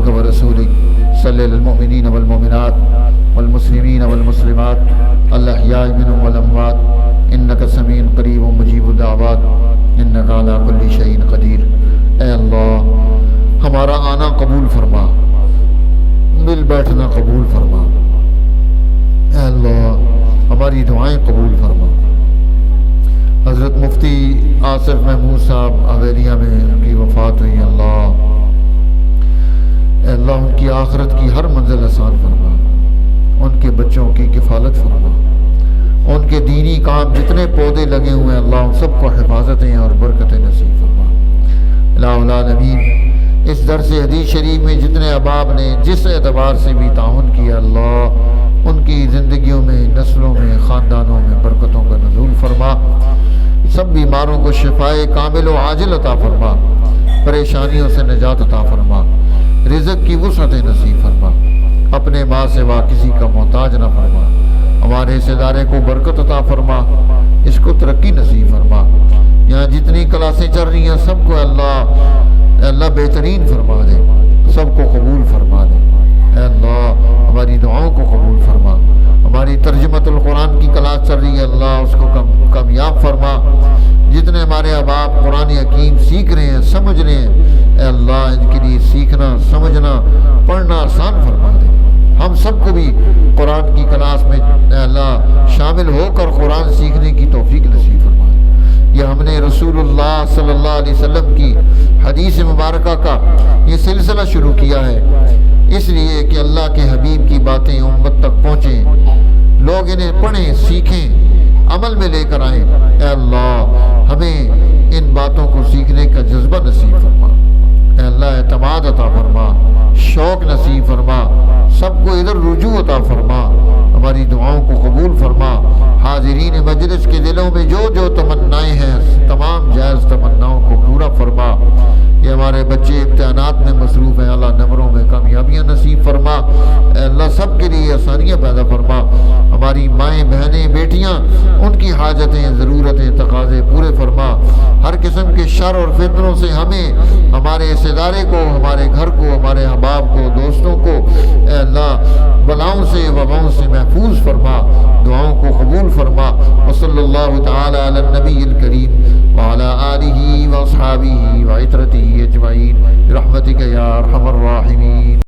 عبدك ورسولك صل على المؤمنين والمؤمنات والمسلمين والمسلمات الأحياء منهم والأموات إنك سميع قریب مجیب الدعوات إنك على كل شيء قدیر۔ اے اللہ ہمارا آنا قبول فرما، مل بیٹھنا قبول فرما، اے اللہ ہماری دعائیں قبول فرما۔ حضرت مفتی آصف محمود صاحب حویلیہ میں ان کی وفات ہوئی، اے اللہ ان کی آخرت کی ہر منزل آسان فرما، ان کے بچوں کی کفالت فرما، ان کے دینی کام جتنے پودے لگے ہوئے ہیں اللہ ان سب کو حفاظتیں اور برکتیں نصیب فرما۔ الہ العالمین اس درس حدیث شریف میں جتنے احباب نے جس اعتبار سے بھی تعاون کیا اللہ ان کی زندگیوں میں، نسلوں میں، خاندانوں میں برکتوں کا نزول فرما، سب بیماروں کو شفائے کامل و عاجل عطا فرما، پریشانیوں سے نجات عطا فرما، رزق کی وسعت نصیب فرما، اپنے ماں سوا کسی کا محتاج نہ فرما، ہمارے اس ادارے کو برکت عطا فرما، اس کو ترقی نصیب فرما۔ یہاں جتنی کلاسیں چل رہی ہیں سب کو اللہ بہترین فرما دے، سب کو قبول فرما دے۔ اے اللہ ہماری دعاؤں کو قبول فرما، ہماری ترجمۃ القرآن کی کلاس چل رہی ہے اللہ اس کو کامیاب فرما، جتنے ہمارے احباب قرآن حکیم سیکھ رہے ہیں، سمجھ رہے ہیں، اے اللہ ان کے لیے سیکھنا، سمجھنا، پڑھنا آسان فرما دے۔ ہم سب کو بھی قرآن کی کلاس میں اے اللہ شامل ہو کر قرآن سیکھنے کی توفیق نصیب فرما دے۔ یہ ہم نے رسول اللہ صلی اللہ علیہ وسلم کی حدیث مبارکہ کا یہ سلسلہ شروع کیا ہے اس لیے کہ اللہ کے حبیب کی باتیں امت تک پہنچیں، لوگ انہیں پڑھیں، سیکھیں، عمل میں لے کر آئیں۔ اے اللہ ہمیں ان باتوں کو سیکھنے کا جذبہ نصیب فرما، اے اللہ اعتماد عطا فرما، شوق نصیب فرما، سب کو ادھر رجوع عطا فرما، ہماری دعاؤں کو قبول فرما، حاضرین مجلس کے دلوں میں جو جو تمنائیں ہیں تمام جائز تمناؤں کو پورا فرما۔ یہ ہمارے بچے امتحانات میں مصروف ہیں اللہ نمبروں میں کامیابیاں نصیب فرما، اے اللہ سب کے لیے آسانیاں پیدا فرما، ہماری مائیں بہنیں بیٹیاں ان کی حاجتیں ضرورتیں تقاضے پورے فرما، ہر قسم کے شر اور فتنوں سے ہمیں، ہمارے اس ادارے کو، ہمارے گھر کو، ہمارے احباب کو، دوستوں کو اے اللہ بلاؤں سے وباؤں سے محفوظ فرما، دعاؤں کو قبول فرما۔ وصلی اللہ تعالی علی النبی الکریم وعلی آلہ واصحابہ وعترتہ اجمعین برحمتک یا ارحم الراحمین۔